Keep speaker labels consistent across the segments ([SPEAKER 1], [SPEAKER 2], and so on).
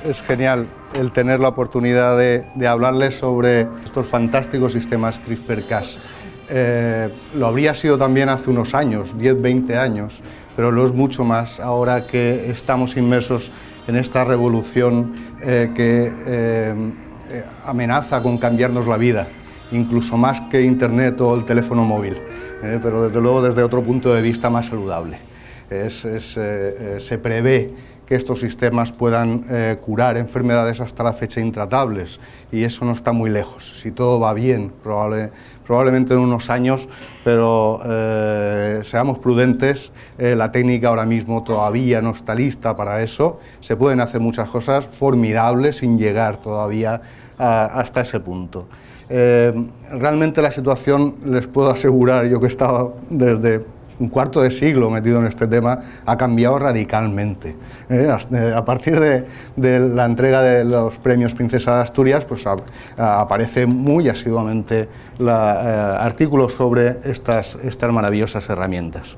[SPEAKER 1] es genial el tener la oportunidad de hablarles sobre estos fantásticos sistemas CRISPR-Cas. Lo habría sido también hace unos años, 10, 20 años, pero lo es mucho más ahora que estamos inmersos en esta revolución que amenaza con cambiarnos la vida, incluso más que Internet o el teléfono móvil, pero desde luego desde otro punto de vista más saludable. Se prevé que estos sistemas puedan curar enfermedades hasta la fecha intratables, y eso no está muy lejos. Si todo va bien, probablemente en unos años, pero seamos prudentes, la técnica ahora mismo todavía no está lista para eso. Se pueden hacer muchas cosas formidables sin llegar todavía hasta ese punto. Realmente la situación, les puedo asegurar, yo que he estado desde un cuarto de siglo metido en este tema, ha cambiado radicalmente. A partir de la entrega de los premios Princesa de Asturias, pues aparece muy asiduamente artículos sobre estas maravillosas herramientas.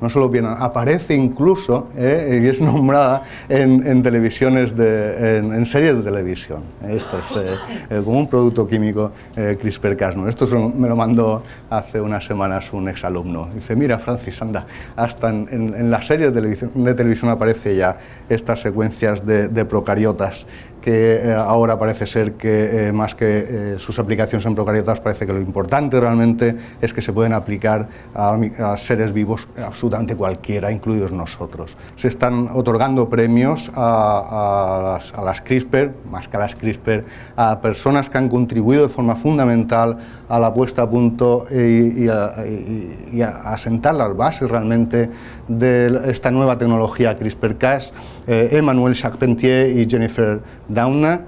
[SPEAKER 1] No solo bien, aparece incluso y es nombrada en televisiones, en series de televisión. Esto es como un producto químico CRISPR-Cas. Esto me lo mandó hace unas semanas un exalumno. Dice: mira, Francis, anda, hasta en las series de televisión aparece ya estas secuencias de procariotas, que ahora parece ser que más que sus aplicaciones en procariotas, parece que lo importante realmente es que se pueden aplicar a seres vivos absolutamente cualquiera, incluidos nosotros. Se están otorgando premios a las CRISPR, más que a las CRISPR, a personas que han contribuido de forma fundamental a la puesta a punto y a sentar las bases realmente de esta nueva tecnología CRISPR-Cas. Emmanuelle Charpentier y Jennifer Doudna.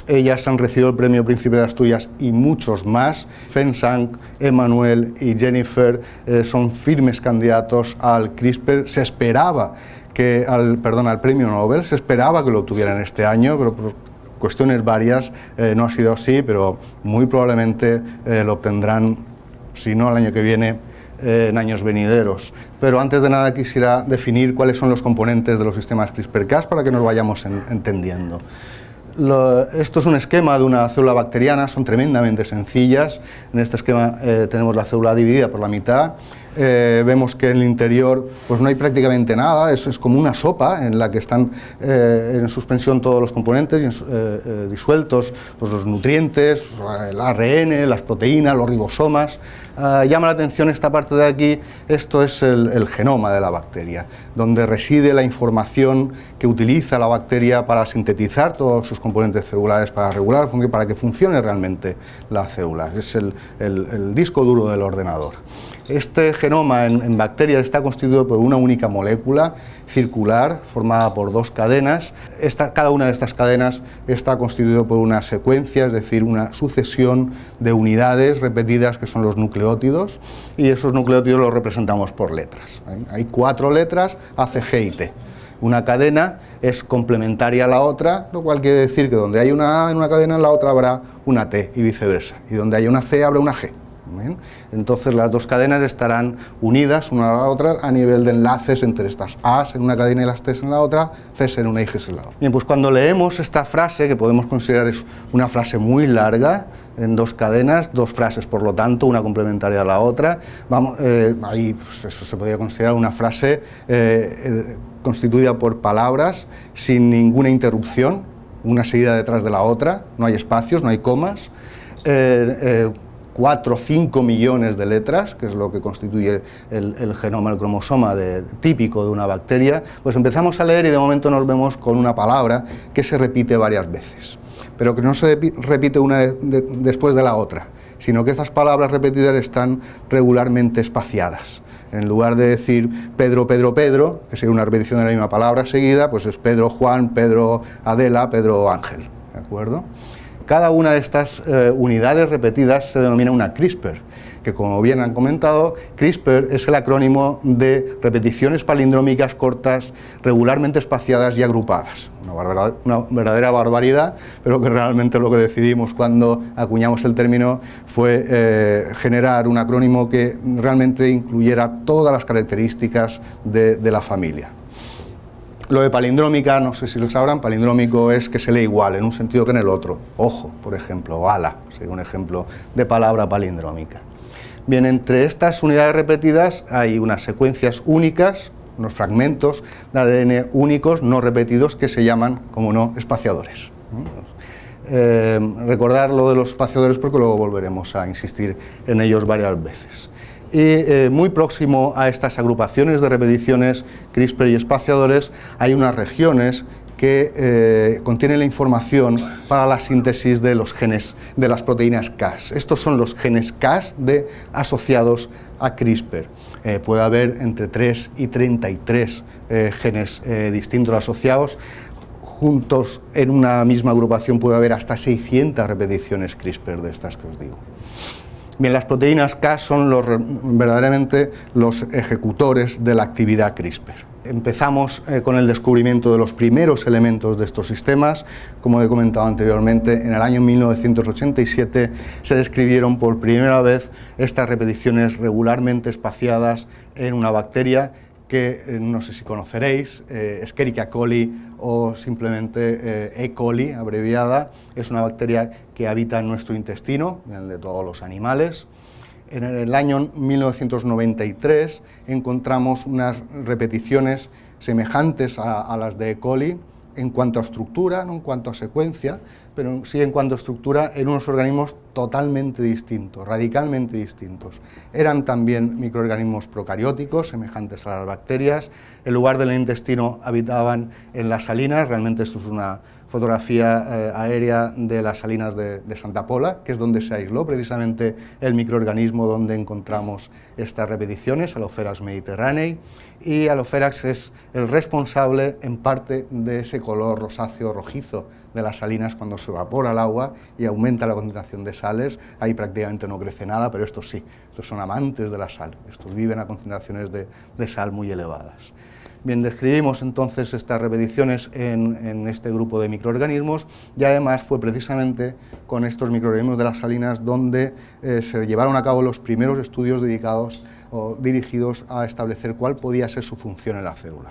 [SPEAKER 1] Ellas han recibido el premio Príncipe de Asturias y muchos más. Feng Zhang, Emmanuelle y Jennifer son firmes candidatos al CRISPR. Se esperaba que al premio Nobel, se esperaba que lo obtuvieran este año, pero por cuestiones varias no ha sido así, pero muy probablemente lo obtendrán, si no el año que viene, en años venideros. Pero antes de nada quisiera definir cuáles son los componentes de los sistemas CRISPR-Cas para que nos vayamos entendiendo. Esto es un esquema de una célula bacteriana, son tremendamente sencillas. En este esquema tenemos la célula dividida por la mitad. Vemos que en el interior pues no hay prácticamente nada, eso es como una sopa en la que están en suspensión todos los componentes, disueltos pues los nutrientes, el ARN, las proteínas, los ribosomas. Llama la atención esta parte de aquí. Esto es el genoma de la bacteria, donde reside la información que utiliza la bacteria para sintetizar todos sus componentes celulares, para regular, para que funcione realmente la célula. Es el disco duro del ordenador. Este genoma en bacterias está constituido por una única molécula circular formada por dos cadenas. Cada una de estas cadenas está constituida por una secuencia, es decir, una sucesión de unidades repetidas que son los nucleótidos, y esos nucleótidos los representamos por letras. Hay 4 letras, A, C, G y T. Una cadena es complementaria a la otra, lo cual quiere decir que donde hay una A en una cadena, en la otra habrá una T y viceversa, y donde haya una C habrá una G. ¿Bien? Entonces las dos cadenas estarán unidas una a la otra a nivel de enlaces entre estas A's en una cadena y las T's en la otra, C's en una y G's en la otra. Bien, pues cuando leemos esta frase, que podemos considerar es una frase muy larga, en 2 cadenas, 2 frases por lo tanto, una complementaria a la otra, ahí pues eso se podría considerar una frase constituida por palabras sin ninguna interrupción, una seguida detrás de la otra, no hay espacios, no hay comas, 4 o 5 millones de letras, que es lo que constituye el genoma, el cromosoma típico de una bacteria. Pues empezamos a leer y de momento nos vemos con una palabra que se repite varias veces, pero que no se repite una después de la otra, sino que estas palabras repetidas están regularmente espaciadas. En lugar de decir Pedro, Pedro, Pedro, que sería una repetición de la misma palabra seguida, pues es Pedro, Juan, Pedro, Adela, Pedro, Ángel, ¿de acuerdo? Cada una de estas unidades repetidas se denomina una CRISPR, que como bien han comentado, CRISPR es el acrónimo de repeticiones palindrómicas cortas, regularmente espaciadas y agrupadas. Una verdadera barbaridad, pero que realmente lo que decidimos cuando acuñamos el término fue generar un acrónimo que realmente incluyera todas las características de la familia. Lo de palindrómica, no sé si lo sabrán, palindrómico es que se lee igual en un sentido que en el otro. Ojo, por ejemplo, o ala, sería un ejemplo de palabra palindrómica. Bien, entre estas unidades repetidas hay unas secuencias únicas, unos fragmentos de ADN únicos, no repetidos, que se llaman, como no, espaciadores. Recordar lo de los espaciadores porque luego volveremos a insistir en ellos varias veces. Y muy próximo a estas agrupaciones de repeticiones CRISPR y espaciadores hay unas regiones que contienen la información para la síntesis de los genes de las proteínas Cas. Estos son los genes Cas asociados a CRISPR. Puede haber entre 3 y 33 genes distintos asociados. Juntos en una misma agrupación puede haber hasta 600 repeticiones CRISPR de estas que os digo. Bien, las proteínas Cas son verdaderamente los ejecutores de la actividad CRISPR. Empezamos con el descubrimiento de los primeros elementos de estos sistemas. Como he comentado anteriormente, en el año 1987 se describieron por primera vez estas repeticiones regularmente espaciadas en una bacteria que no sé si conoceréis, Escherichia coli o simplemente E. coli abreviada. Es una bacteria que habita en nuestro intestino, el de todos los animales. En el año 1993 encontramos unas repeticiones semejantes a las de E. coli en cuanto a estructura, no en cuanto a secuencia, pero sí en cuanto a estructura en unos organismos totalmente distintos, radicalmente distintos. Eran también microorganismos procarióticos, semejantes a las bacterias. En lugar del intestino habitaban en las salinas. Realmente esto es una fotografía aérea de las salinas de Santa Pola, que es donde se aisló precisamente el microorganismo donde encontramos estas repeticiones, Halopherax mediterranei, y Halopherax es el responsable en parte de ese color rosáceo rojizo de las salinas cuando se evapora el agua y aumenta la concentración de sales. Ahí prácticamente no crece nada, pero estos sí, estos son amantes de la sal, estos viven a concentraciones de sal muy elevadas. Bien, describimos entonces estas repeticiones en este grupo de microorganismos y además fue precisamente con estos microorganismos de las salinas donde se llevaron a cabo los primeros estudios dedicados o dirigidos a establecer cuál podía ser su función en la célula.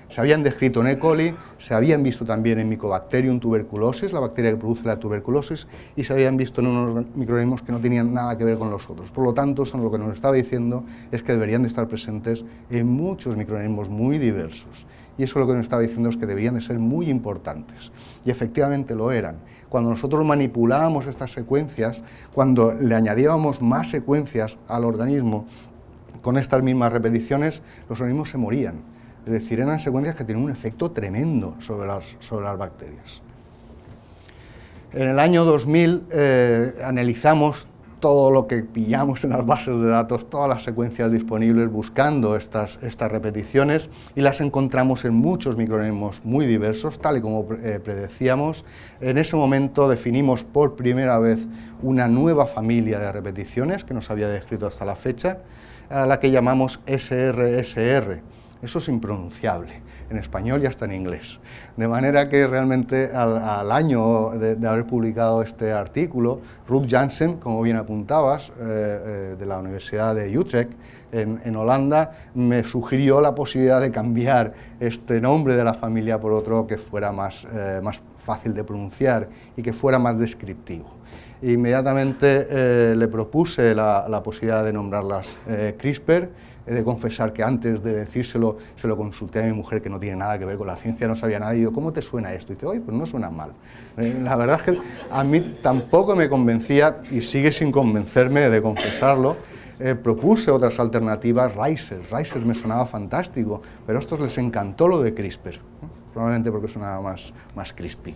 [SPEAKER 1] Se habían descrito en E. coli, se habían visto también en Mycobacterium tuberculosis, la bacteria que produce la tuberculosis, y se habían visto en unos microorganismos que no tenían nada que ver con los otros. Por lo tanto, lo que nos estaba diciendo es que deberían de estar presentes en muchos microorganismos muy diversos. Y eso lo que nos estaba diciendo es que deberían de ser muy importantes. Y efectivamente lo eran. Cuando nosotros manipulábamos estas secuencias, cuando le añadíamos más secuencias al organismo con estas mismas repeticiones, los organismos se morían. Es decir, eran secuencias que tienen un efecto tremendo sobre las bacterias. En el año 2000 analizamos todo lo que pillamos en las bases de datos, todas las secuencias disponibles buscando estas repeticiones y las encontramos en muchos microorganismos muy diversos, tal y como predecíamos. En ese momento definimos por primera vez una nueva familia de repeticiones que no se había descrito hasta la fecha, a la que llamamos SRSR. Eso es impronunciable, en español y hasta en inglés. De manera que realmente al año de haber publicado este artículo, Ruud Janssen, como bien apuntabas, de la Universidad de Utrecht, en Holanda, me sugirió la posibilidad de cambiar este nombre de la familia por otro que fuera más fácil de pronunciar y que fuera más descriptivo. Inmediatamente le propuse la posibilidad de nombrarlas CRISPR. He de confesar que antes de decírselo se lo consulté a mi mujer, que no tiene nada que ver con la ciencia, no sabía nada, y digo, ¿cómo te suena esto? Y dice, oye, pues no suena mal. La verdad es que a mí tampoco me convencía, y sigue sin convencerme, de confesarlo. Propuse otras alternativas, Ricer me sonaba fantástico, pero a estos les encantó lo de CRISPR, probablemente porque sonaba más crispy.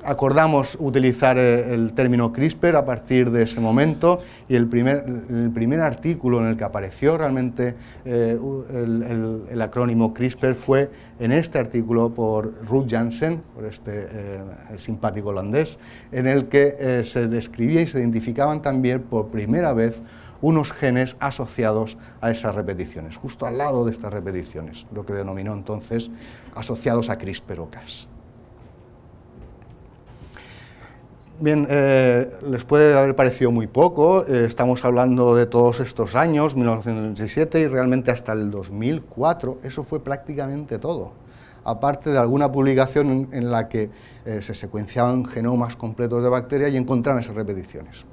[SPEAKER 1] Acordamos utilizar el término CRISPR a partir de ese momento, y el primer artículo en el que apareció realmente el acrónimo CRISPR fue en este artículo por Ruud Janssen, por el simpático holandés, en el que se describía y se identificaban también por primera vez unos genes asociados a esas repeticiones, justo al lado de estas repeticiones, lo que denominó entonces asociados a CRISPR o Cas. Bien, les puede haber parecido muy poco, estamos hablando de todos estos años, 1997 y realmente hasta el 2004, eso fue prácticamente todo, aparte de alguna publicación en la que se secuenciaban genomas completos de bacterias y encontraban esas repeticiones.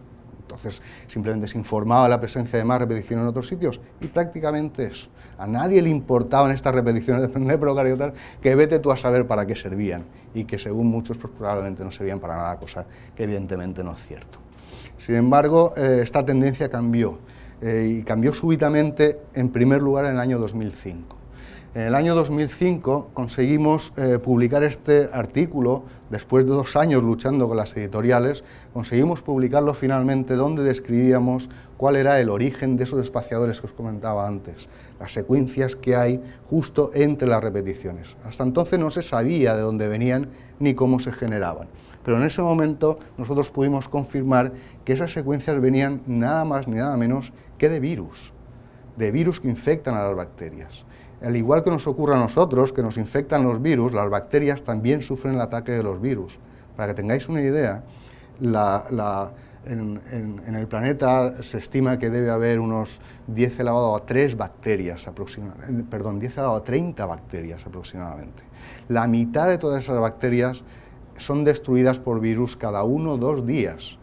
[SPEAKER 1] Entonces, simplemente se informaba la presencia de más repeticiones en otros sitios y prácticamente eso. A nadie le importaban estas repeticiones de procariotas, que vete tú a saber para qué servían y que según muchos pues, probablemente no servían para nada, cosa que evidentemente no es cierto. Sin embargo, esta tendencia cambió y cambió súbitamente en primer lugar en el año 2005. En el año 2005 conseguimos publicar este artículo, después de 2 años luchando con las editoriales, conseguimos publicarlo finalmente donde describíamos cuál era el origen de esos espaciadores que os comentaba antes, las secuencias que hay justo entre las repeticiones. Hasta entonces no se sabía de dónde venían ni cómo se generaban, pero en ese momento nosotros pudimos confirmar que esas secuencias venían nada más ni nada menos que de virus que infectan a las bacterias. Al igual que nos ocurre a nosotros, que nos infectan los virus, las bacterias también sufren el ataque de los virus. Para que tengáis una idea, en el planeta se estima que debe haber unos 10 elevado a 3 bacterias aproximadamente, perdón, 10 elevado a 30 bacterias aproximadamente. La mitad de todas esas bacterias son destruidas por virus cada 1 o 2 días.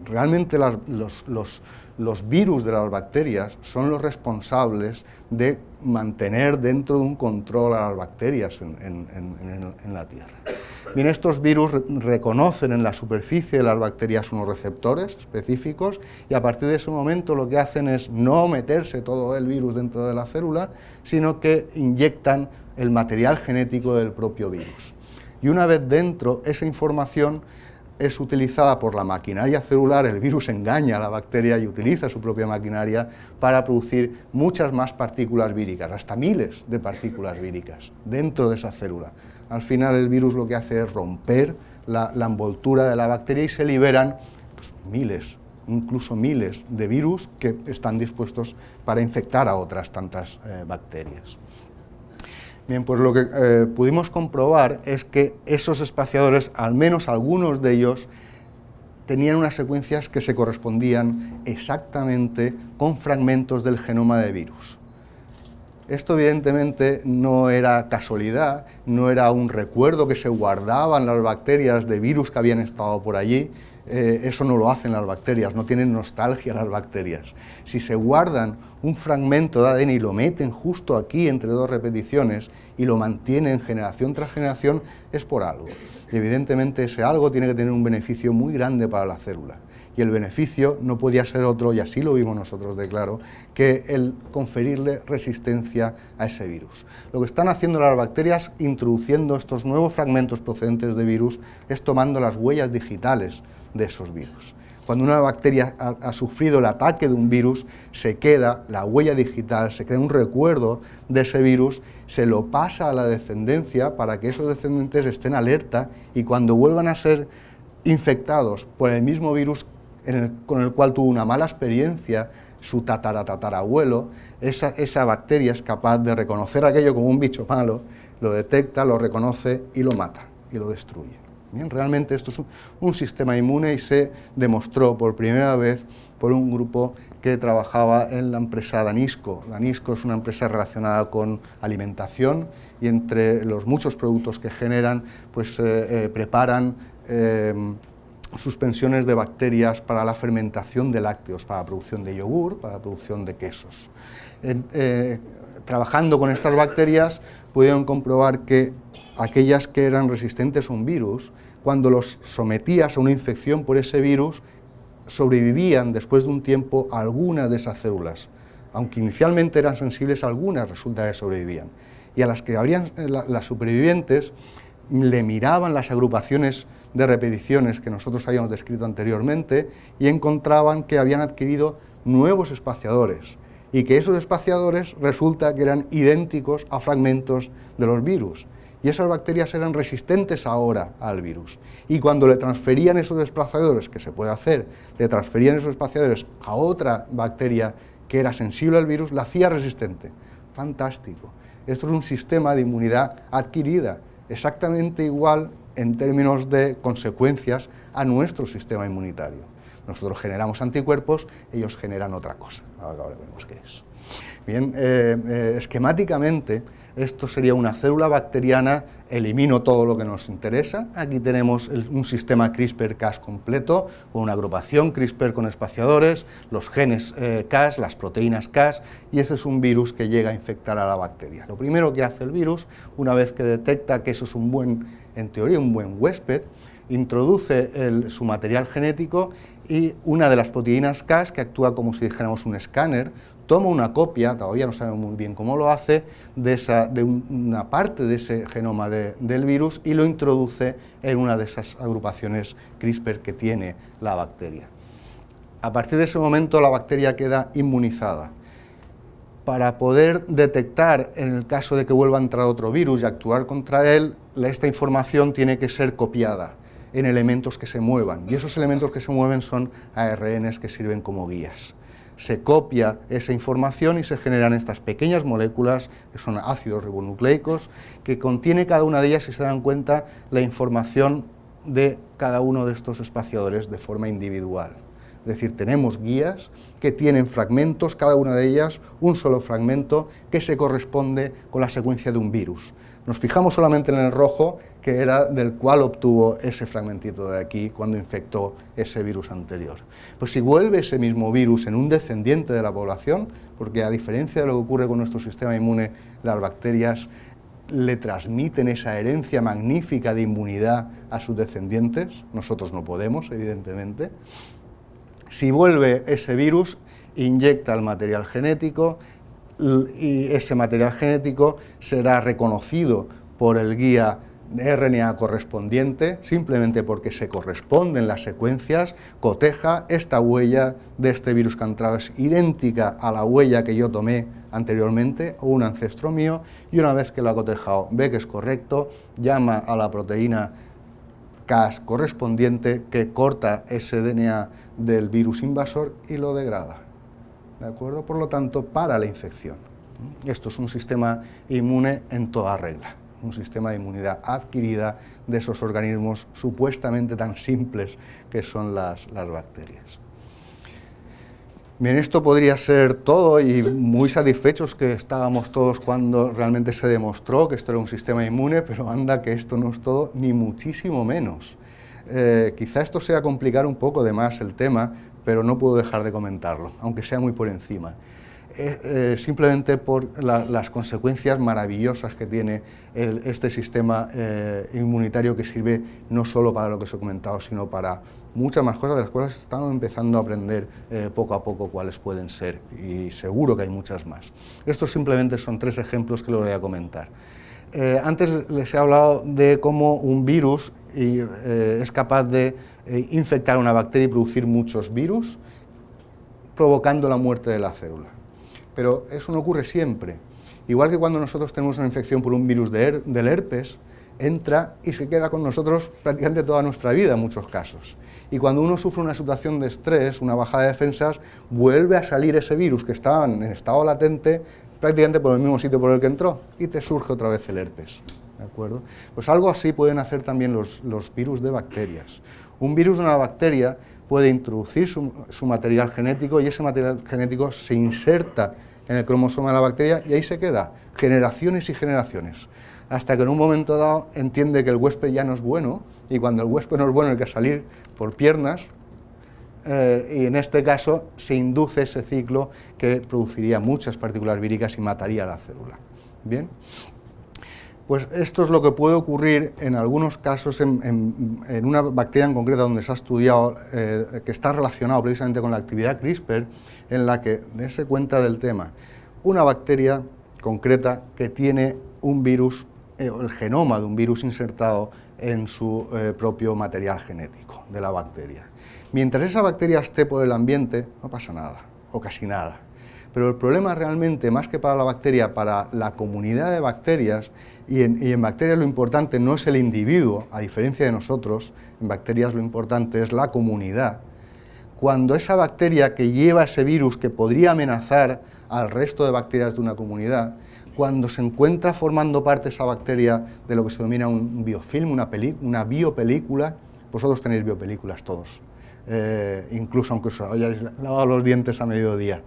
[SPEAKER 1] Realmente los virus de las bacterias son los responsables de mantener dentro de un control a las bacterias en la Tierra. Bien, estos virus reconocen en la superficie de las bacterias unos receptores específicos y a partir de ese momento lo que hacen es no meterse todo el virus dentro de la célula, sino que inyectan el material genético del propio virus. Y una vez dentro, esa información es utilizada por la maquinaria celular, el virus engaña a la bacteria y utiliza su propia maquinaria para producir muchas más partículas víricas, hasta miles de partículas víricas dentro de esa célula. Al final el virus lo que hace es romper la envoltura de la bacteria y se liberan pues, miles, incluso miles de virus que están dispuestos para infectar a otras tantas bacterias. Bien, pues lo que pudimos comprobar es que esos espaciadores, al menos algunos de ellos, tenían unas secuencias que se correspondían exactamente con fragmentos del genoma de virus. Esto evidentemente no era casualidad, no era un recuerdo que se guardaban las bacterias de virus que habían estado por allí. Eso no lo hacen las bacterias, no tienen nostalgia las bacterias. Si se guardan un fragmento de ADN y lo meten justo aquí entre 2 repeticiones y lo mantienen generación tras generación, es por algo. Y evidentemente ese algo tiene que tener un beneficio muy grande para la célula. Y el beneficio no podía ser otro, y así lo vimos nosotros de claro, que el conferirle resistencia a ese virus. Lo que están haciendo las bacterias, introduciendo estos nuevos fragmentos procedentes de virus, es tomando las huellas digitales de esos virus. Cuando una bacteria ha sufrido el ataque de un virus, se queda la huella digital, se queda un recuerdo de ese virus, se lo pasa a la descendencia para que esos descendientes estén alerta y cuando vuelvan a ser infectados por el mismo virus con el cual tuvo una mala experiencia su tatarabuelo, esa bacteria es capaz de reconocer aquello como un bicho malo, lo detecta, lo reconoce y lo mata y lo destruye. Bien, realmente esto es un sistema inmune y se demostró por primera vez por un grupo que trabajaba en la empresa Danisco. Danisco es una empresa relacionada con alimentación y entre los muchos productos que generan, pues preparan suspensiones de bacterias para la fermentación de lácteos, para la producción de yogur, para la producción de quesos. Trabajando con estas bacterias pudieron comprobar que aquellas que eran resistentes a un virus, cuando los sometías a una infección por ese virus, sobrevivían después de un tiempo a algunas de esas células. Aunque inicialmente eran sensibles a algunas, resulta que sobrevivían. Y a las que habrían, las supervivientes, le miraban las agrupaciones de repeticiones que nosotros habíamos descrito anteriormente y encontraban que habían adquirido nuevos espaciadores y que esos espaciadores resulta que eran idénticos a fragmentos de los virus. Y esas bacterias eran resistentes ahora al virus. Y cuando le transferían esos espaciadores, que se puede hacer, le transferían esos espaciadores a otra bacteria que era sensible al virus, la hacía resistente. Fantástico. Esto es un sistema de inmunidad adquirida, exactamente igual en términos de consecuencias a nuestro sistema inmunitario. Nosotros generamos anticuerpos, ellos generan otra cosa. Ahora veremos qué es. Bien, esquemáticamente, esto sería una célula bacteriana, elimino todo lo que nos interesa. Aquí tenemos un sistema CRISPR-Cas completo, con una agrupación CRISPR con espaciadores, los genes Cas, las proteínas Cas, y ese es un virus que llega a infectar a la bacteria. Lo primero que hace el virus, una vez que detecta que eso es en teoría, un buen huésped, introduce su material genético y una de las proteínas Cas, que actúa como si dijéramos un escáner, toma una copia, todavía no sabemos muy bien cómo lo hace, de una parte de ese genoma del virus y lo introduce en una de esas agrupaciones CRISPR que tiene la bacteria. A partir de ese momento la bacteria queda inmunizada. Para poder detectar, en el caso de que vuelva a entrar otro virus y actuar contra él, esta información tiene que ser copiada en elementos que se muevan, y esos elementos que se mueven son ARNs que sirven como guías. Se copia esa información y se generan estas pequeñas moléculas, que son ácidos ribonucleicos, que contiene cada una de ellas, si se dan cuenta, la información de cada uno de estos espaciadores de forma individual. Es decir, tenemos guías que tienen fragmentos, cada una de ellas un solo fragmento que se corresponde con la secuencia de un virus. Nos fijamos solamente en el rojo, que era del cual obtuvo ese fragmentito de aquí cuando infectó ese virus anterior. Pues si vuelve ese mismo virus en un descendiente de la población, porque a diferencia de lo que ocurre con nuestro sistema inmune, las bacterias le transmiten esa herencia magnífica de inmunidad a sus descendientes, nosotros no podemos, evidentemente. Si vuelve ese virus, inyecta el material genético y ese material genético será reconocido por el guía de RNA correspondiente, simplemente porque se corresponden las secuencias, coteja esta huella de este virus que ha entrado, es idéntica a la huella que yo tomé anteriormente o un ancestro mío, y una vez que lo ha cotejado ve que es correcto, llama a la proteína Cas correspondiente que corta ese DNA del virus invasor y lo degrada. ¿De acuerdo? Por lo tanto, para la infección. Esto es un sistema inmune en toda regla, un sistema de inmunidad adquirida de esos organismos supuestamente tan simples que son las bacterias. Bien, esto podría ser todo y muy satisfechos que estábamos todos cuando realmente se demostró que esto era un sistema inmune, pero anda que esto no es todo, ni muchísimo menos. Quizá esto sea complicar un poco de más el tema, pero no puedo dejar de comentarlo, aunque sea muy por encima. Simplemente por las consecuencias maravillosas que tiene este sistema inmunitario, que sirve no solo para lo que os he comentado, sino para muchas más cosas, de las cuales estamos empezando a aprender poco a poco cuáles pueden ser, y seguro que hay muchas más. Estos simplemente son 3 ejemplos que les voy a comentar. Antes les he hablado de cómo un virus es capaz de infectar una bacteria y producir muchos virus, provocando la muerte de la célula. Pero eso no ocurre siempre. Igual que cuando nosotros tenemos una infección por un virus del herpes, entra y se queda con nosotros prácticamente toda nuestra vida en muchos casos. Y cuando uno sufre una situación de estrés, una bajada de defensas, vuelve a salir ese virus que estaba en estado latente prácticamente por el mismo sitio por el que entró y te surge otra vez el herpes. ¿De acuerdo? Pues algo así pueden hacer también los virus de bacterias. Un virus de una bacteria puede introducir su material genético y ese material genético se inserta en el cromosoma de la bacteria y ahí se queda, generaciones y generaciones, hasta que en un momento dado entiende que el huésped ya no es bueno, y cuando el huésped no es bueno hay que salir por piernas, y en este caso se induce ese ciclo que produciría muchas partículas víricas y mataría a la célula. Bien. Pues esto es lo que puede ocurrir en algunos casos en una bacteria en concreto donde se ha estudiado, que está relacionado precisamente con la actividad CRISPR, en la que, dése cuenta del tema, una bacteria concreta que tiene un virus, el genoma de un virus insertado en su propio material genético de la bacteria. Mientras esa bacteria esté por el ambiente, no pasa nada, o casi nada. Pero el problema realmente, más que para la bacteria, para la comunidad de bacterias, y en bacterias lo importante no es el individuo, a diferencia de nosotros, en bacterias lo importante es la comunidad. Cuando esa bacteria que lleva ese virus que podría amenazar al resto de bacterias de una comunidad, cuando se encuentra formando parte esa bacteria de lo que se denomina un biofilm, una biopelícula. Vosotros tenéis biopelículas todos, incluso aunque os hayáis lavado los dientes a mediodía.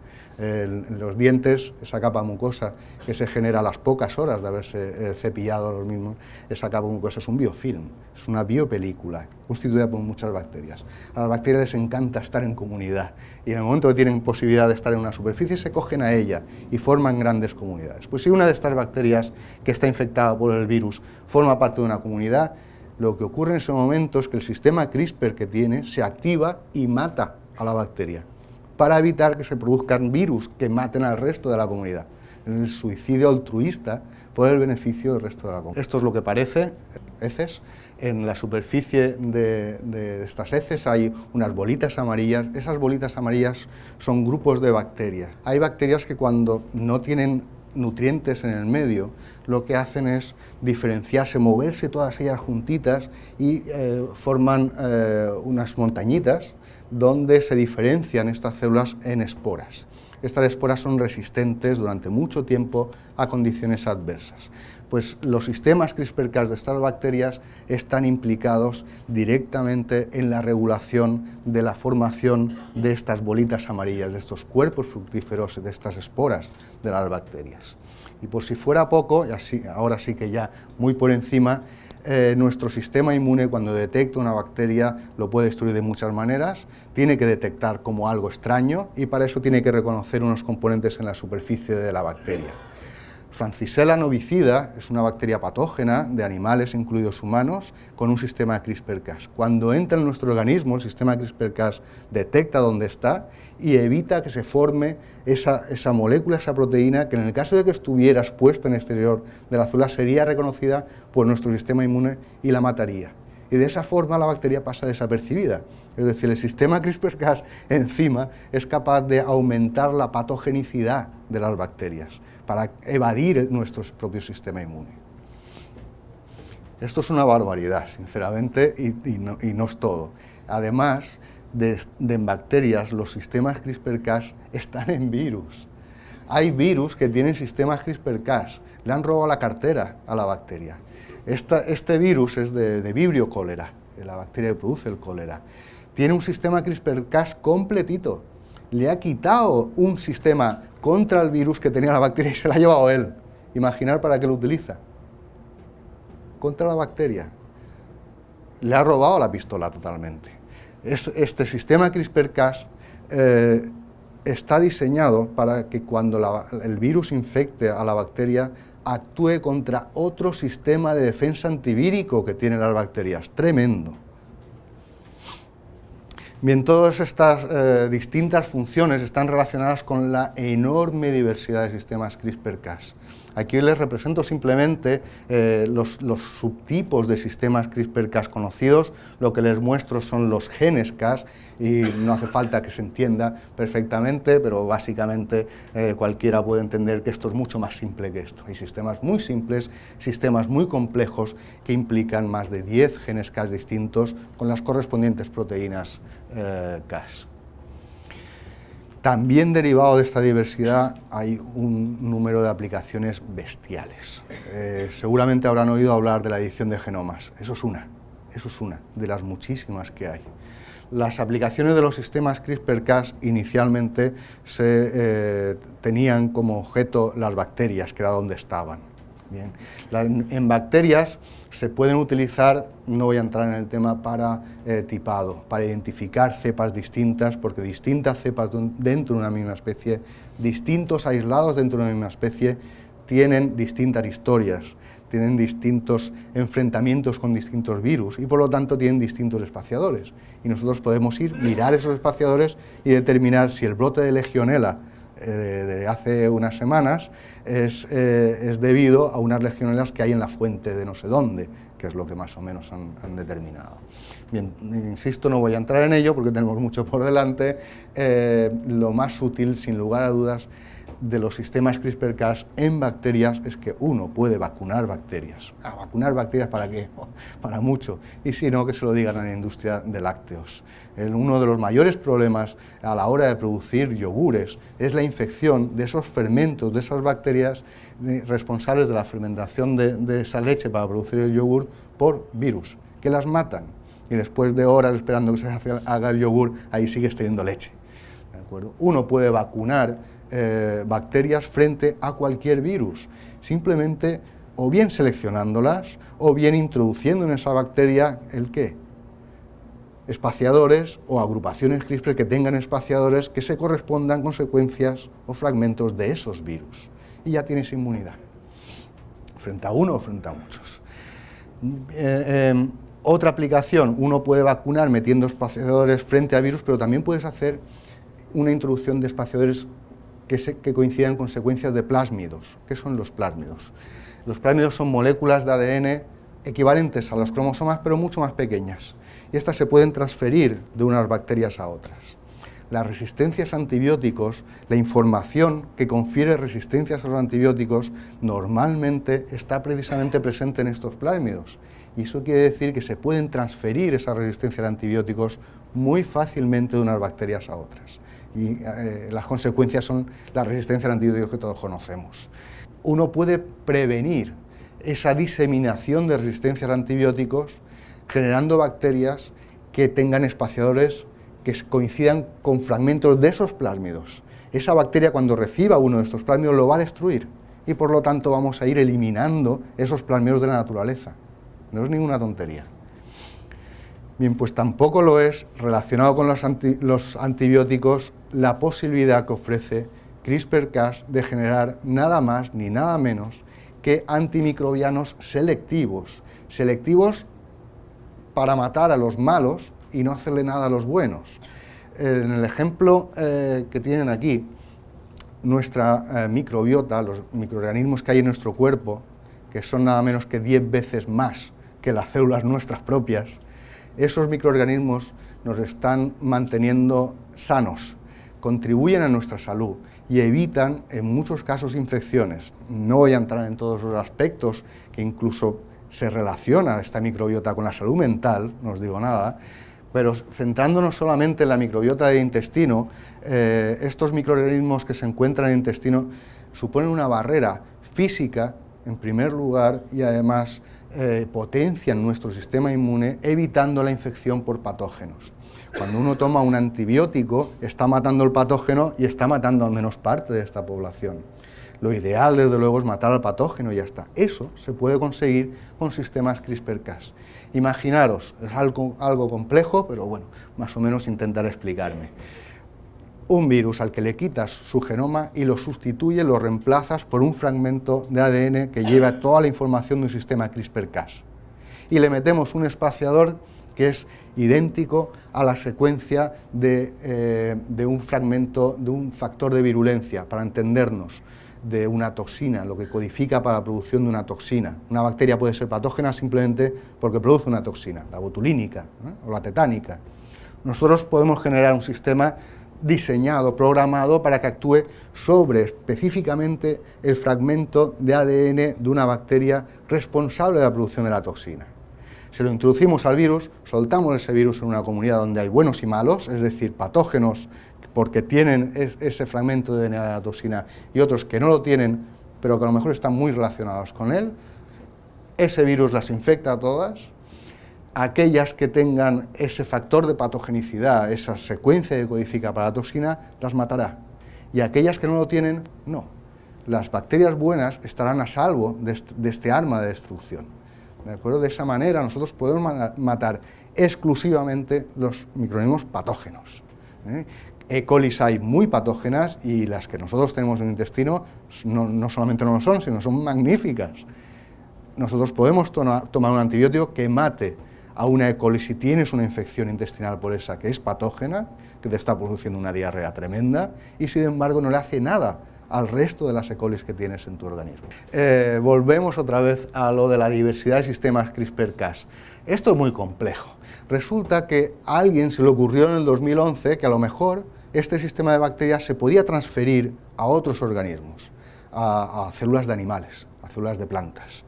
[SPEAKER 1] Los dientes, esa capa mucosa que se genera a las pocas horas de haberse cepillado los mismos, esa capa mucosa es un biofilm, es una biopelícula constituida por muchas bacterias. A las bacterias les encanta estar en comunidad y en el momento que tienen posibilidad de estar en una superficie se cogen a ella y forman grandes comunidades. Pues si una de estas bacterias que está infectada por el virus forma parte de una comunidad, lo que ocurre en ese momento es que el sistema CRISPR que tiene se activa y mata a la bacteria, para evitar que se produzcan virus que maten al resto de la comunidad. El suicidio altruista por el beneficio del resto de la comunidad. Esto es lo que parece heces. En la superficie de estas heces hay unas bolitas amarillas. Esas bolitas amarillas son grupos de bacterias. Hay bacterias que cuando no tienen nutrientes en el medio, lo que hacen es diferenciarse, moverse todas ellas juntitas y forman unas montañitas donde se diferencian estas células en esporas. Estas esporas son resistentes durante mucho tiempo a condiciones adversas. Pues los sistemas CRISPR-Cas de estas bacterias están implicados directamente en la regulación de la formación de estas bolitas amarillas, de estos cuerpos fructíferos, de estas esporas de las bacterias. Y por si fuera poco, y así, ahora sí que ya muy por encima, nuestro sistema inmune, cuando detecta una bacteria, lo puede destruir de muchas maneras. Tiene que detectar como algo extraño y para eso tiene que reconocer unos componentes en la superficie de la bacteria. Francisella novicida es una bacteria patógena de animales, incluidos humanos, con un sistema CRISPR-Cas. Cuando entra en nuestro organismo, el sistema CRISPR-Cas detecta dónde está y evita que se forme esa molécula, esa proteína, que en el caso de que estuviera expuesta en el exterior de la célula sería reconocida por nuestro sistema inmune y la mataría. Y de esa forma la bacteria pasa desapercibida. Es decir, el sistema CRISPR-Cas encima es capaz de aumentar la patogenicidad de las bacterias para evadir nuestro propio sistema inmune. Esto es una barbaridad, sinceramente, y no es todo. Además, en bacterias los sistemas CRISPR-Cas están en virus. Hay virus que tienen sistemas CRISPR-Cas, le han robado la cartera a la bacteria. Este virus es de Vibrio cholera, la bacteria que produce el cólera. Tiene un sistema CRISPR-Cas completito. Le ha quitado un sistema contra el virus que tenía la bacteria y se lo ha llevado él. Imaginar para qué lo utiliza. Contra la bacteria. Le ha robado la pistola totalmente. Este sistema CRISPR-Cas está diseñado para que cuando el virus infecte a la bacteria actúe contra otro sistema de defensa antivírico que tienen las bacterias. Tremendo. Bien, todas estas distintas funciones están relacionadas con la enorme diversidad de sistemas CRISPR-Cas. Aquí les represento simplemente los subtipos de sistemas CRISPR-Cas conocidos. Lo que les muestro son los genes Cas y no hace falta que se entienda perfectamente, pero básicamente cualquiera puede entender que esto es mucho más simple que esto. Hay sistemas muy simples, sistemas muy complejos que implican más de 10 genes Cas distintos con las correspondientes proteínas Cas. También derivado de esta diversidad hay un número de aplicaciones bestiales. Seguramente habrán oído hablar de la edición de genomas. Eso es una de las muchísimas que hay. Las aplicaciones de los sistemas CRISPR-Cas inicialmente tenían como objeto las bacterias, que era donde estaban. Bien. En bacterias se pueden utilizar, no voy a entrar en el tema, para tipado, para identificar cepas distintas, porque distintas cepas dentro de una misma especie, distintos aislados dentro de una misma especie, tienen distintas historias, tienen distintos enfrentamientos con distintos virus y por lo tanto tienen distintos espaciadores. Y nosotros podemos mirar esos espaciadores y determinar si el brote de Legionela de hace unas semanas es debido a unas legionelas que hay en la fuente de no sé dónde, que es lo que más o menos han determinado. Bien, insisto, no voy a entrar en ello porque tenemos mucho por delante. Lo más útil, sin lugar a dudas, de los sistemas CRISPR-Cas en bacterias es que uno puede vacunar bacterias. ¿Vacunar bacterias para qué? Para mucho. Y si no, que se lo digan a la industria de lácteos. Uno de los mayores problemas a la hora de producir yogures es la infección de esos fermentos, de esas bacterias responsables de la fermentación de esa leche para producir el yogur por virus, que las matan. Y después de horas esperando que se haga el yogur, ahí sigues teniendo leche. ¿De acuerdo? Uno puede vacunar bacterias frente a cualquier virus, simplemente o bien seleccionándolas o bien introduciendo en esa bacteria el ¿qué? Espaciadores o agrupaciones CRISPR que tengan espaciadores que se correspondan con secuencias o fragmentos de esos virus. Y ya tienes inmunidad, frente a uno o frente a muchos. Otra aplicación, uno puede vacunar metiendo espaciadores frente a virus, pero también puedes hacer una introducción de espaciadores que coincidan con secuencias de plásmidos. ¿Qué son los plásmidos? Los plásmidos son moléculas de ADN equivalentes a los cromosomas, pero mucho más pequeñas, y estas se pueden transferir de unas bacterias a otras. Las resistencias a antibióticos, la información que confiere resistencias a los antibióticos, normalmente está precisamente presente en estos plásmidos, y eso quiere decir que se pueden transferir esa resistencia a antibióticos muy fácilmente de unas bacterias a otras. Y las consecuencias son la resistencia al antibiótico que todos conocemos. Uno puede prevenir esa diseminación de resistencia a antibióticos generando bacterias que tengan espaciadores que coincidan con fragmentos de esos plásmidos. Esa bacteria, cuando reciba uno de estos plásmidos, lo va a destruir y por lo tanto vamos a ir eliminando esos plásmidos de la naturaleza. No es ninguna tontería. Bien, pues tampoco lo es, relacionado con los antibióticos, la posibilidad que ofrece CRISPR-Cas de generar nada más ni nada menos que antimicrobianos selectivos. Selectivos para matar a los malos y no hacerle nada a los buenos. En el ejemplo que tienen aquí, nuestra microbiota, los microorganismos que hay en nuestro cuerpo, que son nada menos que 10 veces más que las células nuestras propias, esos microorganismos nos están manteniendo sanos, contribuyen a nuestra salud y evitan en muchos casos infecciones. No voy a entrar en todos los aspectos que incluso se relaciona esta microbiota con la salud mental, no os digo nada, pero centrándonos solamente en la microbiota del intestino, estos microorganismos que se encuentran en el intestino suponen una barrera física, en primer lugar, y además potencian nuestro sistema inmune evitando la infección por patógenos. Cuando uno toma un antibiótico, está matando el patógeno y está matando al menos parte de esta población. Lo ideal, desde luego, es matar al patógeno y ya está. Eso se puede conseguir con sistemas CRISPR-Cas. Imaginaros, es algo complejo, pero bueno, más o menos intentaré explicarme. Un virus al que le quitas su genoma y lo sustituyes, lo reemplazas por un fragmento de ADN que lleva toda la información de un sistema CRISPR-Cas. Y le metemos un espaciador que es idéntico a la secuencia de un fragmento, de un factor de virulencia, para entendernos, de una toxina, lo que codifica para la producción de una toxina. Una bacteria puede ser patógena simplemente porque produce una toxina, la botulínica o la tetánica. Nosotros podemos generar un sistema diseñado, programado para que actúe sobre específicamente el fragmento de ADN de una bacteria responsable de la producción de la toxina. Se lo introducimos al virus, soltamos ese virus en una comunidad donde hay buenos y malos, es decir, patógenos porque tienen ese fragmento de DNA de la toxina y otros que no lo tienen, pero que a lo mejor están muy relacionados con él. Ese virus las infecta a todas. Aquellas que tengan ese factor de patogenicidad, esa secuencia que codifica para la toxina, las matará. Y aquellas que no lo tienen, no. Las bacterias buenas estarán a salvo de este arma de destrucción. ¿De acuerdo? De esa manera nosotros podemos matar exclusivamente los microorganismos patógenos. E. coli hay muy patógenas y las que nosotros tenemos en el intestino no solamente no lo son, sino son magníficas. Nosotros podemos tomar un antibiótico que mate a una E. coli si tienes una infección intestinal por esa que es patógena, que te está produciendo una diarrea tremenda, y sin embargo no le hace nada al resto de las E. coli que tienes en tu organismo. Volvemos otra vez a lo de la diversidad de sistemas CRISPR-Cas. Esto es muy complejo. Resulta que a alguien se le ocurrió en el 2011 que a lo mejor este sistema de bacterias se podía transferir a otros organismos, a células de animales, a células de plantas.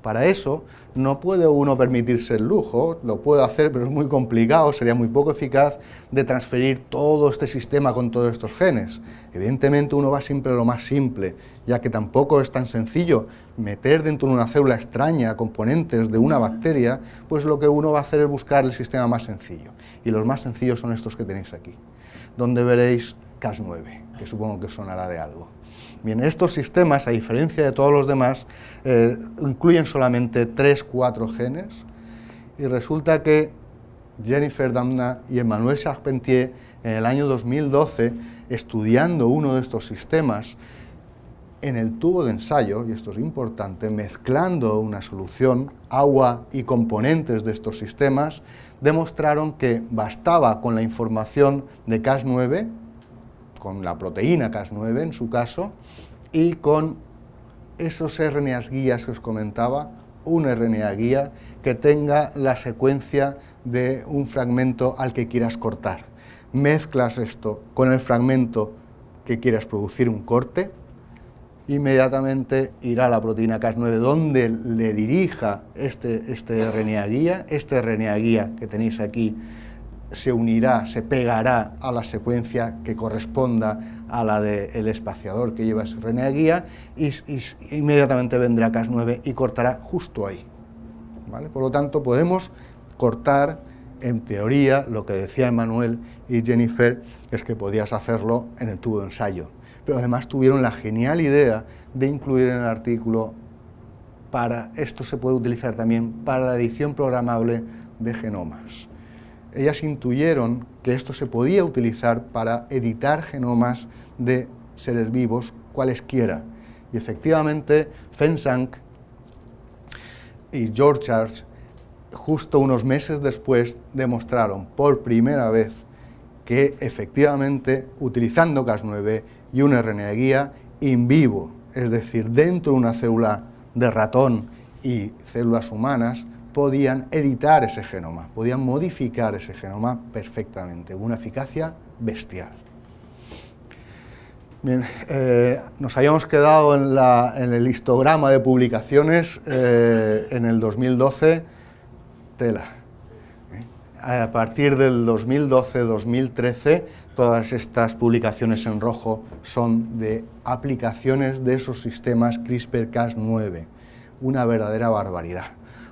[SPEAKER 1] Para eso no puede uno permitirse el lujo, lo puede hacer, pero es muy complicado, sería muy poco eficaz de transferir todo este sistema con todos estos genes. Evidentemente uno va siempre a lo más simple, ya que tampoco es tan sencillo meter dentro de una célula extraña componentes de una bacteria, pues lo que uno va a hacer es buscar el sistema más sencillo. Y los más sencillos son estos que tenéis aquí, donde veréis Cas9, que supongo que sonará de algo. Bien, estos sistemas, a diferencia de todos los demás, incluyen solamente 3-4 genes, y resulta que Jennifer Doudna y Emmanuel Charpentier, en el año 2012, estudiando uno de estos sistemas, en el tubo de ensayo, y esto es importante, mezclando una solución, agua y componentes de estos sistemas, demostraron que bastaba con la información de Cas9, con la proteína Cas9 en su caso, y con esos RNAs guías que os comentaba, un RNA guía que tenga la secuencia de un fragmento al que quieras cortar. Mezclas esto con el fragmento que quieras producir un corte, inmediatamente irá la proteína Cas9 donde le dirija este RNA guía. Este RNA guía que tenéis aquí se unirá, se pegará a la secuencia que corresponda a la del espaciador que lleva ese RNA guía y inmediatamente vendrá Cas9 y cortará justo ahí, ¿vale? Por lo tanto, podemos cortar, en teoría, lo que decía Emmanuel y Jennifer, es que podías hacerlo en el tubo de ensayo. Pero además tuvieron la genial idea de incluir en el artículo, esto se puede utilizar también para la edición programable de genomas. Ellas intuyeron que esto se podía utilizar para editar genomas de seres vivos cualesquiera. Y efectivamente, Feng-Zhang y George Church, justo unos meses después, demostraron por primera vez que efectivamente, utilizando Cas9 y un RNA guía in vivo, es decir, dentro de una célula de ratón y células humanas, podían editar ese genoma, podían modificar ese genoma perfectamente, una eficacia bestial. Bien, nos habíamos quedado en el histograma de publicaciones en el 2012, tela. A partir del 2012-2013, todas estas publicaciones en rojo son de aplicaciones de esos sistemas CRISPR-Cas9, una verdadera barbaridad.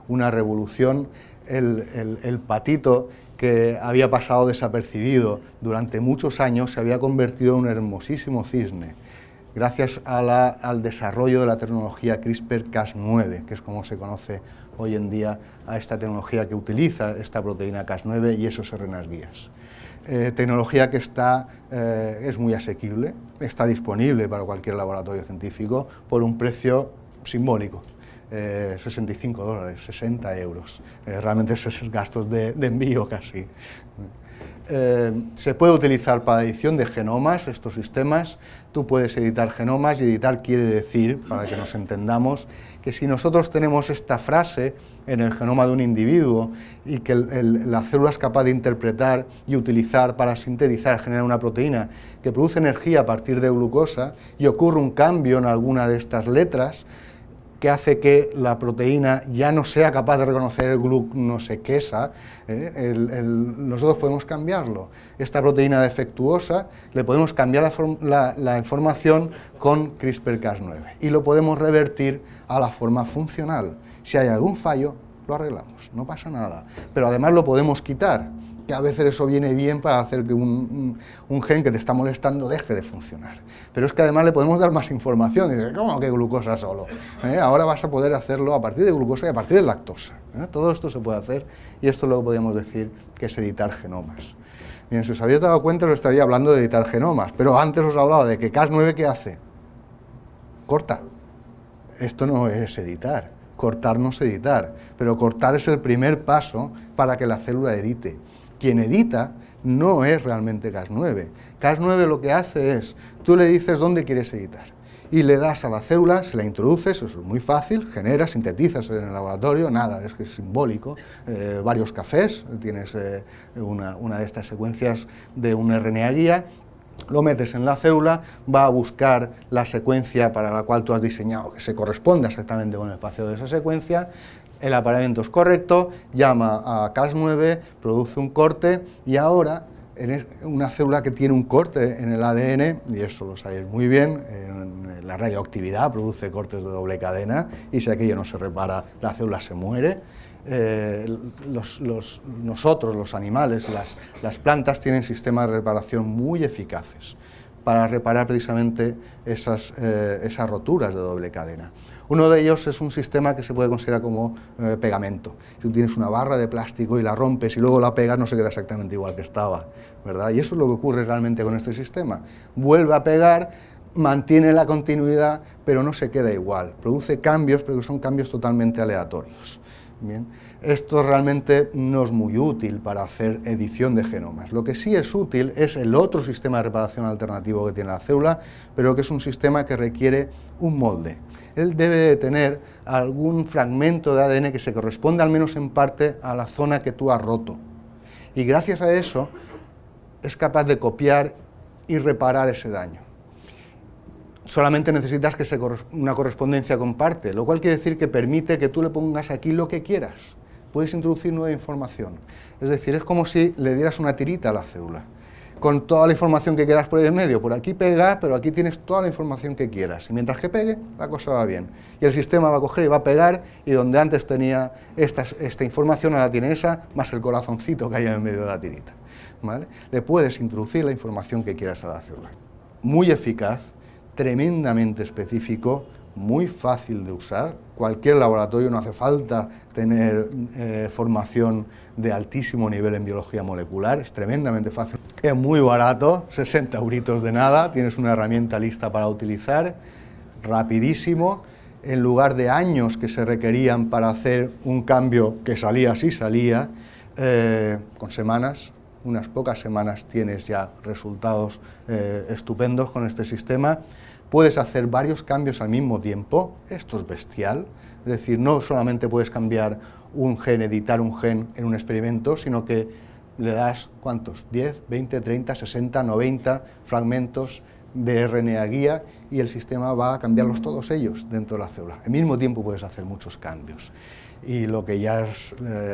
[SPEAKER 1] Una revolución, el patito que había pasado desapercibido durante muchos años se había convertido en un hermosísimo cisne, gracias al desarrollo de la tecnología CRISPR-Cas9, que es como se conoce hoy en día a esta tecnología que utiliza esta proteína Cas9 y esos RNAs guías. Tecnología que es muy asequible, está disponible para cualquier laboratorio científico por un precio simbólico. $65, 60 euros, realmente esos gastos de envío casi. Se puede utilizar para edición de genomas, estos sistemas. Tú puedes editar genomas, y editar quiere decir, para que nos entendamos, que si nosotros tenemos esta frase en el genoma de un individuo y que la célula es capaz de interpretar y utilizar para sintetizar, generar una proteína que produce energía a partir de glucosa, y ocurre un cambio en alguna de estas letras, que hace que la proteína ya no sea capaz de reconocer el glucosa, nosotros podemos cambiarlo. Esta proteína defectuosa le podemos cambiar la información con CRISPR-Cas9 y lo podemos revertir a la forma funcional. Si hay algún fallo, lo arreglamos, no pasa nada, pero además lo podemos quitar, que a veces eso viene bien para hacer que un gen que te está molestando deje de funcionar. Pero es que además le podemos dar más información, y dices, ¿cómo que glucosa solo? Ahora vas a poder hacerlo a partir de glucosa y a partir de lactosa. Todo esto se puede hacer, y esto luego podríamos decir que es editar genomas. Bien, si os habéis dado cuenta, os estaría hablando de editar genomas, pero antes os hablaba de que Cas9, ¿qué hace? Corta. Esto no es editar, cortar no es editar, pero cortar es el primer paso para que la célula edite. Quien edita no es realmente Cas9. Cas9 lo que hace es, tú le dices dónde quieres editar y le das a la célula, se la introduces, eso es muy fácil, generas, sintetizas en el laboratorio, nada, es que es simbólico, varios cafés, tienes una de estas secuencias de un RNA guía, lo metes en la célula, va a buscar la secuencia para la cual tú has diseñado, que se corresponde exactamente con el espacio de esa secuencia, el apareamiento es correcto, llama a Cas9, produce un corte y ahora en una célula que tiene un corte en el ADN, y eso lo sabéis muy bien, la radioactividad produce cortes de doble cadena y si aquello no se repara, la célula se muere. Nosotros, los animales, las plantas tienen sistemas de reparación muy eficaces para reparar precisamente esas roturas de doble cadena. Uno de ellos es un sistema que se puede considerar como pegamento. Si tú tienes una barra de plástico y la rompes y luego la pegas, no se queda exactamente igual que estaba, ¿verdad? Y eso es lo que ocurre realmente con este sistema. Vuelve a pegar, mantiene la continuidad, pero no se queda igual. Produce cambios, pero son cambios totalmente aleatorios. Bien. Esto realmente no es muy útil para hacer edición de genomas. Lo que sí es útil es el otro sistema de reparación alternativo que tiene la célula, pero que es un sistema que requiere un molde. Él debe de tener algún fragmento de ADN que se corresponda al menos en parte a la zona que tú has roto. Y gracias a eso es capaz de copiar y reparar ese daño. Solamente necesitas que una correspondencia con parte, lo cual quiere decir que permite que tú le pongas aquí lo que quieras. Puedes introducir nueva información. Es decir, es como si le dieras una tirita a la célula, con toda la información que quieras por ahí en medio. Por aquí pega, pero aquí tienes toda la información que quieras. Y mientras que pegue, la cosa va bien. Y el sistema va a coger y va a pegar, y donde antes tenía esta información, ahora tiene esa, más el corazoncito que hay en medio de la tirita, ¿vale? Le puedes introducir la información que quieras a la célula. Muy eficaz, tremendamente específico, muy fácil de usar. Cualquier laboratorio, no hace falta tener formación de altísimo nivel en biología molecular, es tremendamente fácil. Es muy barato, 60 euritos de nada, tienes una herramienta lista para utilizar, rapidísimo, en lugar de años que se requerían para hacer un cambio que salía si salía, con semanas. Unas pocas semanas tienes ya resultados estupendos con este sistema. Puedes hacer varios cambios al mismo tiempo, esto es bestial, es decir, no solamente puedes cambiar un gen, editar un gen en un experimento, sino que le das, ¿cuántos? 10, 20, 30, 60, 90 fragmentos de RNA guía y el sistema va a cambiarlos todos ellos dentro de la célula. Al mismo tiempo puedes hacer muchos cambios y lo que ya es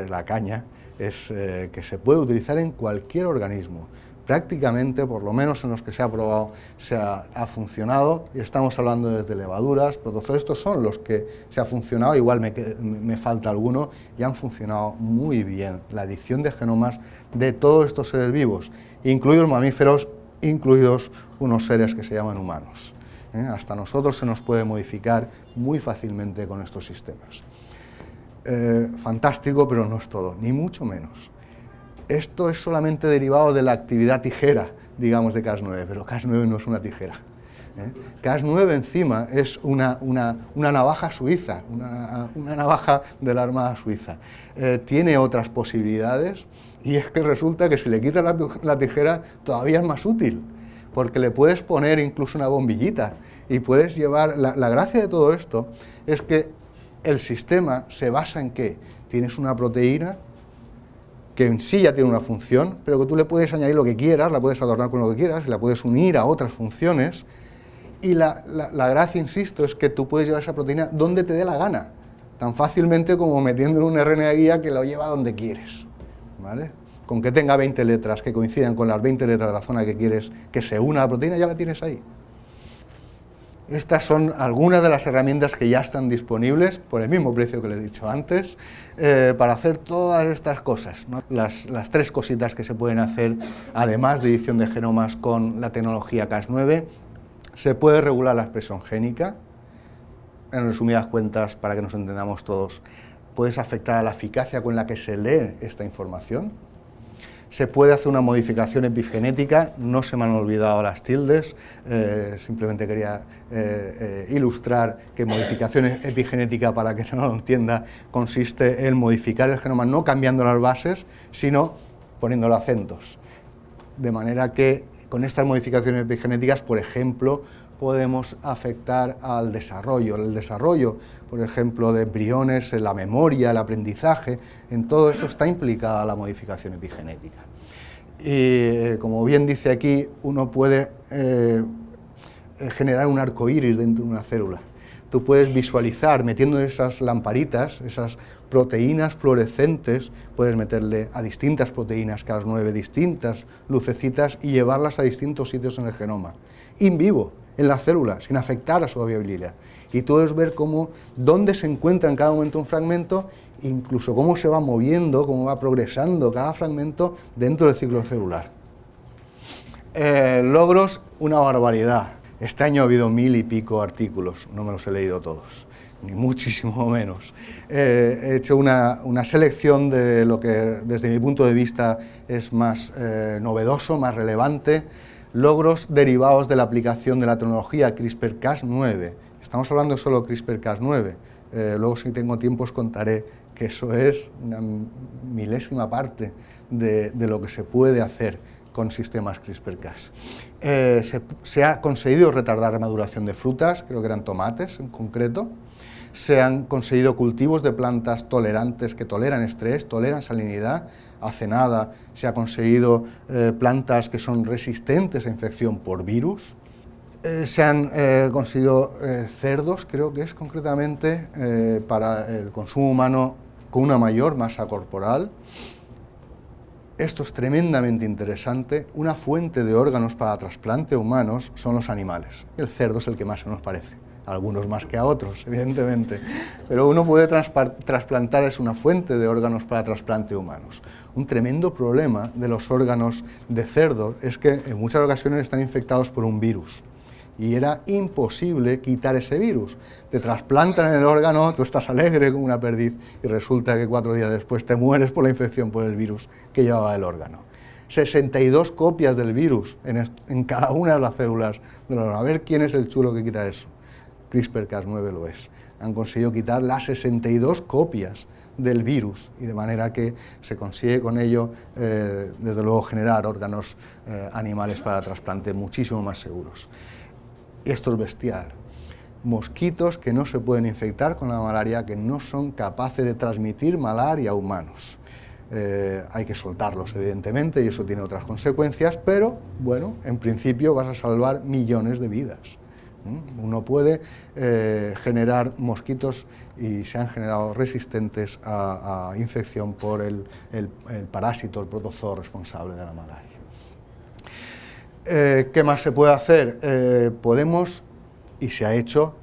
[SPEAKER 1] la caña es que se puede utilizar en cualquier organismo. Prácticamente, por lo menos en los que se ha probado, ha funcionado, y estamos hablando desde levaduras, protozoos, estos son los que se ha funcionado, igual me falta alguno, y han funcionado muy bien la edición de genomas de todos estos seres vivos, incluidos mamíferos, incluidos unos seres que se llaman humanos. Hasta nosotros se nos puede modificar muy fácilmente con estos sistemas. Fantástico, pero no es todo, ni mucho menos. Esto es solamente derivado de la actividad tijera, digamos, de Cas9, pero Cas9 no es una tijera. Cas9 encima es una navaja suiza, una navaja de la Armada Suiza. Tiene otras posibilidades y es que resulta que si le quitas la tijera todavía es más útil, porque le puedes poner incluso una bombillita y puedes llevar... La gracia de todo esto es que el sistema se basa en que tienes una proteína que en sí ya tiene una función, pero que tú le puedes añadir lo que quieras, la puedes adornar con lo que quieras, la puedes unir a otras funciones, y la gracia, insisto, es que tú puedes llevar esa proteína donde te dé la gana, tan fácilmente como metiendo en un RNA guía que lo lleva donde quieres, ¿vale? Con que tenga 20 letras que coincidan con las 20 letras de la zona que quieres que se una a la proteína, ya la tienes ahí. Estas son algunas de las herramientas que ya están disponibles, por el mismo precio que le he dicho antes, para hacer todas estas cosas, ¿no? Las tres cositas que se pueden hacer, además de edición de genomas con la tecnología Cas9, se puede regular la expresión génica. En resumidas cuentas, para que nos entendamos todos, puedes afectar a la eficacia con la que se lee esta información. Se puede hacer una modificación epigenética, no se me han olvidado las tildes, simplemente quería ilustrar que modificación epigenética, para que no lo entienda, consiste en modificar el genoma no cambiando las bases, sino poniéndole acentos. De manera que con estas modificaciones epigenéticas, por ejemplo, podemos afectar al desarrollo. El desarrollo, por ejemplo, de embriones, en la memoria, el aprendizaje, en todo esto está implicada la modificación epigenética. y como bien dice aquí, uno puede generar un arco iris dentro de una célula. Tú puedes visualizar, metiendo esas lamparitas, esas proteínas fluorescentes, puedes meterle a distintas proteínas, cada 9 distintas lucecitas, y llevarlas a distintos sitios en el genoma, in vivo, en la célula, sin afectar a su viabilidad. Y tú puedes ver dónde se encuentra en cada momento un fragmento, incluso cómo se va moviendo, cómo va progresando cada fragmento dentro del ciclo celular. Logros, una barbaridad. Este año ha habido 1000 y pico artículos, no me los he leído todos, ni muchísimo menos. He hecho una selección de lo que desde mi punto de vista es más novedoso, más relevante, logros derivados de la aplicación de la tecnología CRISPR-Cas9. Estamos hablando solo de CRISPR-Cas9, luego si tengo tiempo os contaré que eso es una milésima parte de lo que se puede hacer con sistemas CRISPR-Cas. Se ha conseguido retardar la maduración de frutas, creo que eran tomates en concreto. Se han conseguido cultivos de plantas tolerantes que toleran estrés, toleran salinidad. Hace nada se ha conseguido plantas que son resistentes a infección por virus. Se han conseguido cerdos, creo que es concretamente, para el consumo humano con una mayor masa corporal. Esto es tremendamente interesante. Una fuente de órganos para trasplante humanos son los animales. El cerdo es el que más se nos parece, a algunos más que a otros, evidentemente. Pero uno puede trasplantar, es una fuente de órganos para trasplante humanos. Un tremendo problema de los órganos de cerdo es que en muchas ocasiones están infectados por un virus. Y era imposible quitar ese virus. Te trasplantan el órgano, tú estás alegre como una perdiz y resulta que 4 días después te mueres por la infección por el virus que llevaba el órgano. 62 copias del virus en cada una de las células del órgano. A ver quién es el chulo que quita eso. CRISPR-Cas9 lo es. Han conseguido quitar las 62 copias del virus y de manera que se consigue con ello, desde luego, generar órganos animales para trasplante muchísimo más seguros. Esto es bestial. Mosquitos que no se pueden infectar con la malaria, que no son capaces de transmitir malaria a humanos. Hay que soltarlos, evidentemente, y eso tiene otras consecuencias, pero, bueno, en principio vas a salvar millones de vidas. Uno puede generar mosquitos, y se han generado resistentes a infección por el parásito, el protozoo responsable de la malaria. ¿Qué más se puede hacer? Podemos, y se ha hecho,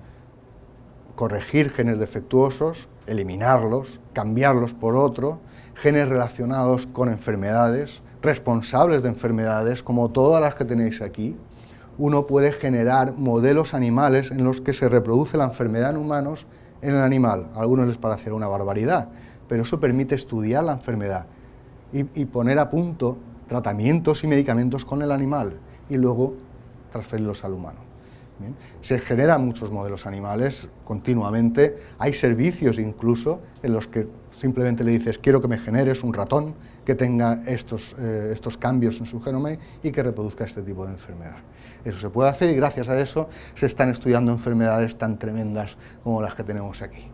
[SPEAKER 1] corregir genes defectuosos, eliminarlos, cambiarlos por otro, genes relacionados con enfermedades, responsables de enfermedades, como todas las que tenéis aquí. Uno puede generar modelos animales en los que se reproduce la enfermedad en humanos en el animal. A algunos les parece una barbaridad, pero eso permite estudiar la enfermedad y poner a punto tratamientos y medicamentos con el animal y luego transferirlos al humano. ¿Bien? Se generan muchos modelos animales continuamente, hay servicios incluso en los que simplemente le dices quiero que me generes un ratón que tenga estos cambios en su genoma y que reproduzca este tipo de enfermedad. Eso se puede hacer y gracias a eso se están estudiando enfermedades tan tremendas como las que tenemos aquí.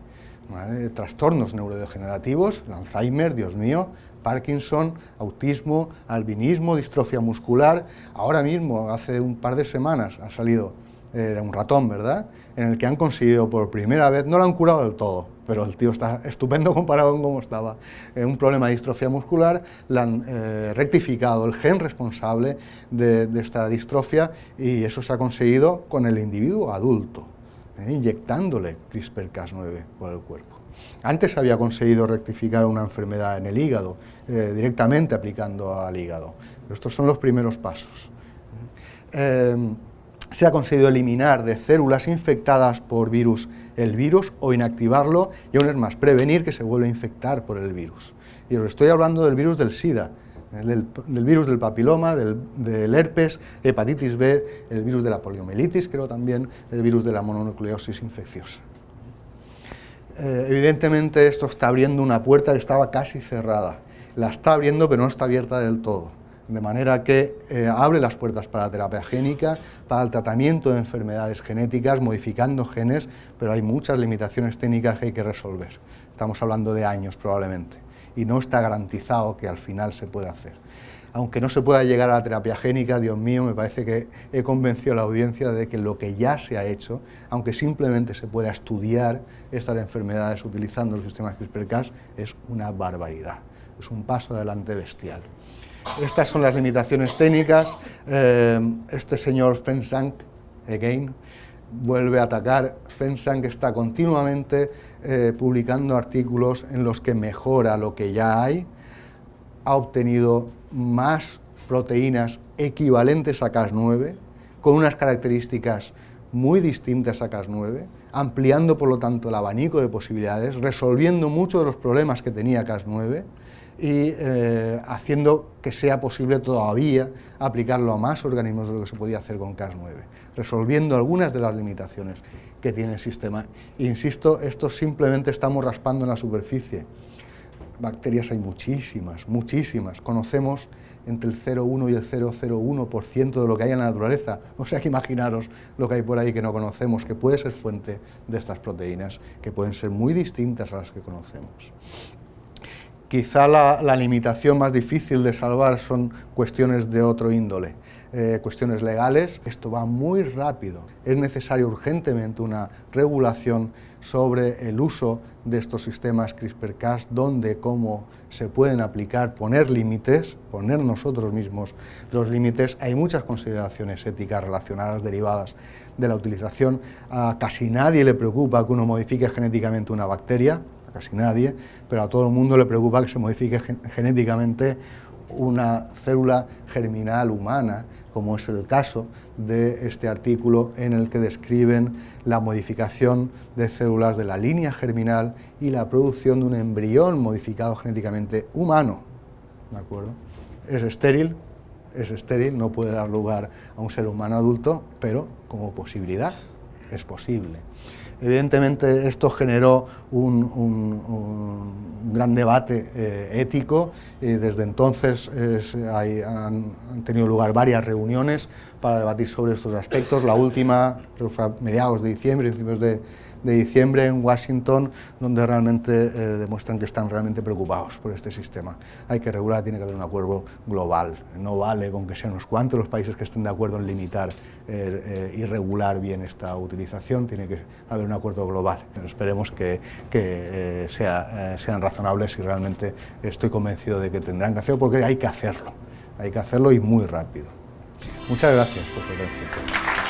[SPEAKER 1] ¿Vale? Trastornos neurodegenerativos, el Alzheimer, Dios mío, Parkinson, autismo, albinismo, distrofia muscular. Ahora mismo, hace un par de semanas, ha salido un ratón, ¿verdad?, en el que han conseguido por primera vez, no lo han curado del todo, pero el tío está estupendo comparado con cómo estaba, un problema de distrofia muscular, le han rectificado el gen responsable de esta distrofia y eso se ha conseguido con el individuo adulto, inyectándole CRISPR-Cas9 por el cuerpo. Antes había conseguido rectificar una enfermedad en el hígado, directamente aplicando al hígado. Pero estos son los primeros pasos. Se ha conseguido eliminar de células infectadas por virus el virus o inactivarlo, y aún es más, prevenir que se vuelva a infectar por el virus. Y os estoy hablando del virus del SIDA, del virus del papiloma, del herpes, hepatitis B, el virus de la poliomielitis, creo también, el virus de la mononucleosis infecciosa. Evidentemente esto está abriendo una puerta que estaba casi cerrada. La está abriendo, pero no está abierta del todo. De manera que abre las puertas para la terapia génica, para el tratamiento de enfermedades genéticas, modificando genes, pero hay muchas limitaciones técnicas que hay que resolver. Estamos hablando de años probablemente, y no está garantizado que al final se pueda hacer. aunque no se pueda llegar a la terapia génica, Dios mío, me parece que he convencido a la audiencia de que lo que ya se ha hecho, aunque simplemente se pueda estudiar estas enfermedades utilizando el sistema CRISPR-Cas, es una barbaridad, es un paso adelante bestial. Estas son las limitaciones técnicas. Este señor Fenshank, again, vuelve a atacar. Fenshank está continuamente publicando artículos en los que mejora lo que ya hay, ha obtenido más proteínas equivalentes a Cas9, con unas características muy distintas a Cas9, ampliando por lo tanto el abanico de posibilidades, resolviendo muchos de los problemas que tenía Cas9 y haciendo que sea posible todavía aplicarlo a más organismos de lo que se podía hacer con Cas9, resolviendo algunas de las limitaciones que tiene el sistema. Insisto, esto simplemente estamos raspando en la superficie. Bacterias hay muchísimas, muchísimas. Conocemos entre el 0,1 y el 0,01% de lo que hay en la naturaleza. O sea que imaginaros lo que hay por ahí que no conocemos, que puede ser fuente de estas proteínas, que pueden ser muy distintas a las que conocemos. Quizá la limitación más difícil de salvar son cuestiones de otro índole, cuestiones legales. Esto va muy rápido, es necesario urgentemente una regulación sobre el uso de estos sistemas CRISPR-Cas, dónde, cómo se pueden aplicar, poner límites, poner nosotros mismos los límites. Hay muchas consideraciones éticas relacionadas, derivadas de la utilización. A casi nadie le preocupa que uno modifique genéticamente una bacteria, casi nadie, pero a todo el mundo le preocupa que se modifique genéticamente una célula germinal humana, como es el caso de este artículo en el que describen la modificación de células de la línea germinal y la producción de un embrión modificado genéticamente humano. ¿De acuerdo? Es estéril, no puede dar lugar a un ser humano adulto, pero como posibilidad es posible. Evidentemente esto generó un gran debate ético y desde entonces han tenido lugar varias reuniones para debatir sobre estos aspectos. La última fue a mediados de diciembre, principios de diciembre en Washington, donde realmente demuestran que están realmente preocupados por este sistema. Hay que regular, tiene que haber un acuerdo global, no vale con que sean unos cuantos los países que estén de acuerdo en limitar y regular bien esta utilización, tiene que haber un acuerdo global. Pero esperemos que sean razonables y realmente estoy convencido de que tendrán que hacerlo, porque hay que hacerlo y muy rápido. Muchas gracias por su atención.